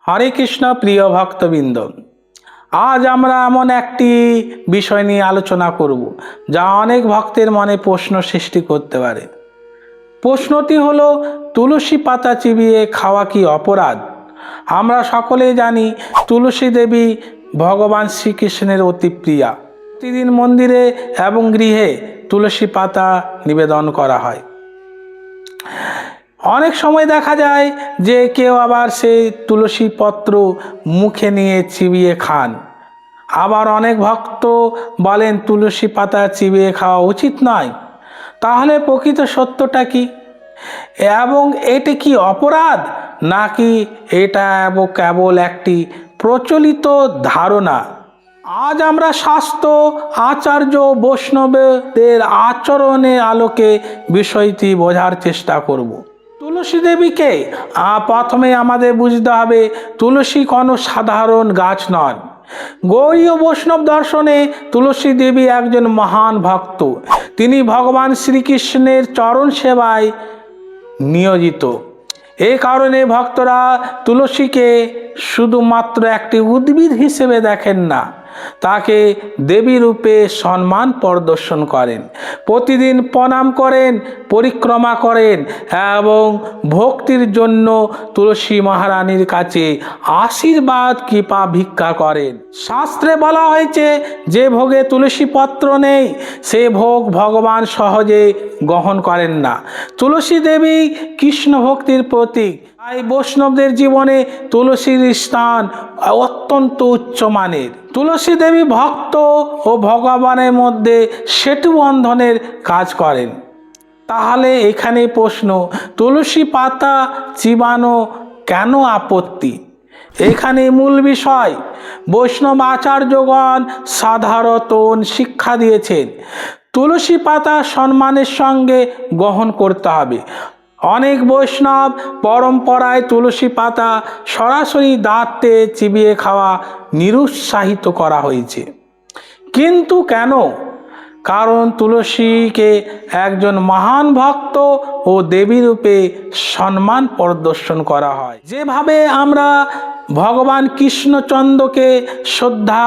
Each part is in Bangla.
হরে কৃষ্ণ প্রিয় ভক্তবৃন্দ, আজ আমরা এমন একটি বিষয় নিয়ে আলোচনা করব যা অনেক ভক্তের মনে প্রশ্ন সৃষ্টি করতে পারে। প্রশ্নটি হলো, তুলসী পাতা চিবিয়ে খাওয়া কি অপরাধ? আমরা সকলেই জানি তুলসী দেবী ভগবান শ্রীকৃষ্ণের অতি প্রিয়া। প্রতিদিন মন্দিরে এবং গৃহে তুলসী পাতা নিবেদন করা হয়। অনেক সময় দেখা যায় যে কেউ আবার সেই তুলসী পত্র মুখে নিয়ে চিবিয়ে খান। আবার অনেক ভক্ত বলেন তুলসী পাতা চিবিয়ে খাওয়া উচিত নয়। তাহলে প্রকৃত সত্যটা কি, এবং এটি কি অপরাধ, নাকি এটা কেবল একটি প্রচলিত ধারণা? আজ আমরা শাস্ত্র, আচার্য, বৈষ্ণবদের আচরণের আলোকে বিষয়টি বোঝার চেষ্টা করব। তুলসী দেবীকে প্রথমে আমাদের বুঝতে হবে, তুলসী কোনো সাধারণ গাছ নয়। গৌড়ীয় বৈষ্ণব দর্শনে তুলসী দেবী একজন মহান ভক্ত। তিনি ভগবান শ্রীকৃষ্ণের চরণ সেবায় নিয়োজিত। এই কারণে ভক্তরা তুলসীকে শুধুমাত্র একটি উদ্ভিদ হিসেবে দেখেন না, তাকে দেবী রূপে সম্মান প্রদর্শন করেন। প্রতিদিন প্রণাম করেন, পরিক্রমা করেন এবং ভক্তির জন্য তুলসী মহারানীর কাছে আশীর্বাদ কৃপা ভিক্ষা করেন। শাস্ত্রে বলা হয়েছে, যে ভোগে তুলসী পত্র নেই সে ভোগ ভগবান সহজে গ্রহণ করেন না। তুলসী দেবী কৃষ্ণ ভক্তির প্রতীক। তাই বৈষ্ণবদের জীবনে তুলসীর স্থান অত্যন্ত উচ্চমানের। তুলসী দেবী ভক্ত ও ভগবানের মধ্যে সেতু বন্ধনের কাজ করেন। তাহলে এখানে প্রশ্ন, তুলসী পাতা চিবানো কেন আপত্তি? এখানে মূল বিষয়, বৈষ্ণব আচার্যগণ সাধারণত শিক্ষা দিয়েছেন তুলসী পাতা সম্মানের সঙ্গে গ্রহণ করতে হবে। অনেক বৈষ্ণব পরম্পরায় তুলসী পাতা সরাসরি দাঁতে চিবিয়ে খাওয়া নিরুৎসাহিত করা হয়েছে। কিন্তু কেন? কারণ তুলসীকে একজন মহান ভক্ত ও দেবী রূপে সম্মান প্রদর্শন করা হয়। যেভাবে আমরা ভগবান কৃষ্ণচন্দ্রকে শ্রদ্ধা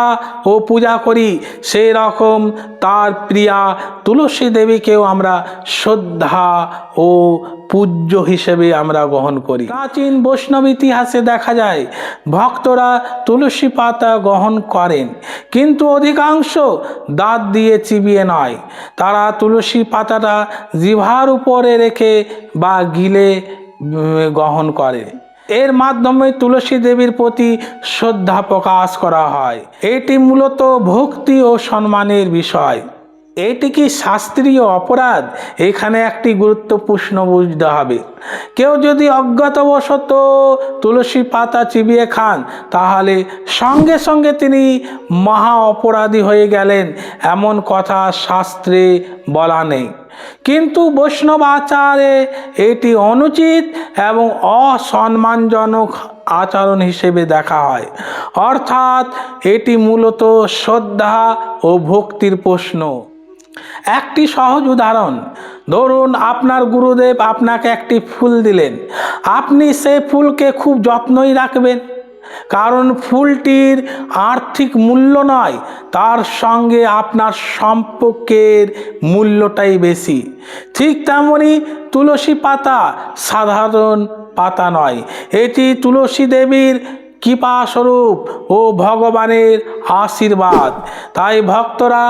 ও পূজা করি, সেই রকম তার প্রিয়া তুলসী দেবীকেও আমরা শ্রদ্ধা ও পূজ্য হিসেবে আমরা গ্রহণ করি। প্রাচীন বৈষ্ণব ইতিহাসে দেখা যায় ভক্তরা তুলসী পাতা গ্রহণ করেন, কিন্তু অধিকাংশ দাঁত দিয়ে চিবিয়ে নয়। তারা তুলসী পাতাটা জিহ্বার উপরে রেখে বা গিলে গ্রহণ করে। এর মাধ্যমে তুলসী দেবীর প্রতি শ্রদ্ধা প্রকাশ করা হয়। এটি মূলত ভক্তি ও সম্মানের বিষয়। এটি কি শাস্ত্রীয় অপরাধ? এখানে একটি গুরুত্বপূর্ণ বুঝতে হবে। কেউ যদি অজ্ঞাতবশত তুলসী পাতা চিবিয়ে খান, তাহলে সঙ্গে সঙ্গে তিনি মহা অপরাধী হয়ে গেলেন, এমন কথা শাস্ত্রে বলা নেই। কিন্তু বৈষ্ণব আচারে এটি অনুচিত এবং অসম্মানজনক আচরণ হিসেবে দেখা হয়। অর্থাৎ এটি মূলত শ্রদ্ধা ও ভক্তির প্রশ্ন। একটি সহজ উদাহরণ, ধরুন আপনার গুরুদেব আপনাকে একটি ফুল দিলেন। আপনি সেই ফুলকে খুব যত্নই রাখবেন, কারণ ফুলটির আর্থিক মূল্য নয়, তার সঙ্গে আপনার সম্পর্কের মূল্যটাই বেশি। ঠিক তেমনি তুলসী পাতা সাধারণ পাতা নয়, এটি তুলসী দেবীর কৃপাস্বরূপ ও ভগবানের আশীর্বাদ। তাই ভক্তরা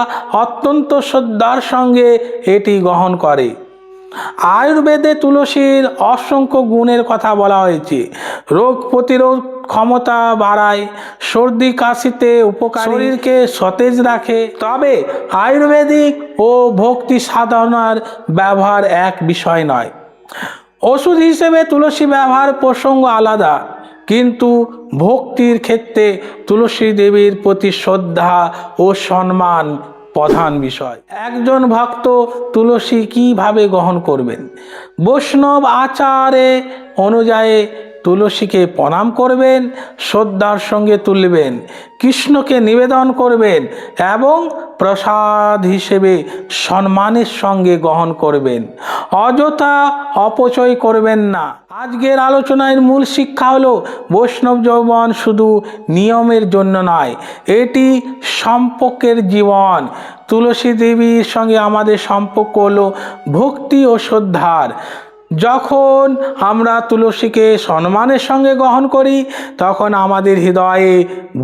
অত্যন্ত শ্রদ্ধার সঙ্গে এটি গ্রহণ করে। আয়ুর্বেদে তুলসীর অসংখ্য গুণের কথা বলা হয়েছে। রোগ প্রতিরোধ ক্ষমতা বাড়ায়, সর্দি কাশিতে উপকারী, শরীরকে সতেজ রাখে। তবে আয়ুর্বেদিক ও ভক্তি সাধনার ব্যবহার এক বিষয় নয়। ওষুধ হিসেবে তুলসী ব্যবহার প্রসঙ্গ আলাদা, কিন্তু ভক্তির ক্ষেত্রে তুলসী দেবীর প্রতি শ্রদ্ধা ও সম্মান প্রধান বিষয়। একজন ভক্ত তুলসী কিভাবে গ্রহণ করবেন? বৈষ্ণব আচারে অনুযায়ী তুলসীকে প্রণাম করবেন, শ্রদ্ধার সঙ্গে তুলবেন, কৃষ্ণকে নিবেদন করবেন এবং প্রসাদ হিসেবে সম্মানের সঙ্গে গ্রহণ করবেন। অযথা অপচয় করবেন না। আজকের আলোচনার মূল শিক্ষা হলো বৈষ্ণব যৌবন শুধু নিয়মের জন্য নয়, এটি সম্পর্কের জীবন। তুলসী দেবীর সঙ্গে আমাদের সম্পর্ক হলো ভক্তি ও শ্রদ্ধার। যখন আমরা তুলসীকে সম্মানের সঙ্গে গ্রহণ করি তখন আমাদের হৃদয়ে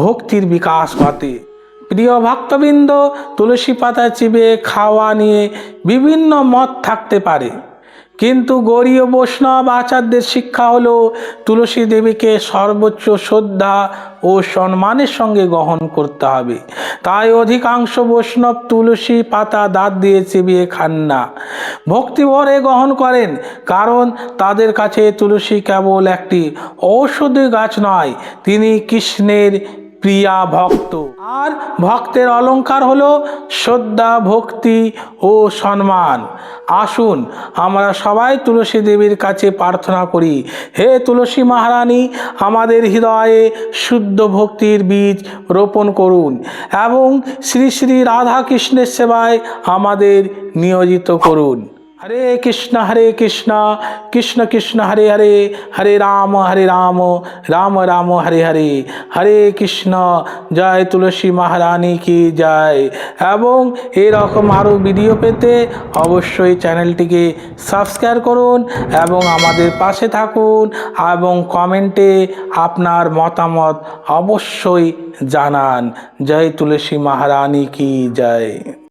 ভক্তির বিকাশ ঘটে। প্রিয় ভক্তবৃন্দ, তুলসী পাতা চিবিয়ে খাওয়া নিয়ে বিভিন্ন মত থাকতে পারে, কিন্তু গৌড়ীয় বৈষ্ণব আচার্যদের শিক্ষা হলো তুলসী দেবীকে সর্বোচ্চ শ্রদ্ধা ও সম্মানের সঙ্গে গ্রহণ করতে হবে। তাই অধিকাংশ বৈষ্ণব তুলসী পাতা দাঁত দিয়ে চিবিয়ে খান না, ভক্তি ভরে গ্রহণ করেন, কারণ তাদের কাছে তুলসী কেবল একটি ঔষধি গাছ নয়, তিনি কৃষ্ণের প্রিয়া ভক্ত। আর ভক্তের অলংকার হলো শ্রদ্ধা, ভক্তি ও সম্মান। আসুন আমরা সবাই তুলসী দেবীর কাছে প্রার্থনা করি, হে তুলসী মহারানী, আমাদের হৃদয়ে শুদ্ধ ভক্তির বীজ রোপণ করুন এবং শ্রী শ্রী রাধা কৃষ্ণের সেবায় আমাদের নিয়োজিত করুন। হরে কৃষ্ণ কৃষ্ণ কৃষ্ণ হরে হরে, হরে রাম রাম রাম হরে হরে, হরে কৃষ্ণ। জয় তুলসী মহারানী কি জয়। এবং এরকম আরও ভিডিও পেতে অবশ্যই চ্যানেলটিকে সাবস্ক্রাইব করুন এবং আমাদের পাশে থাকুন এবং কমেন্টে আপনার মতামত অবশ্যই জানান। জয় তুলসী মহারানী কি জয়।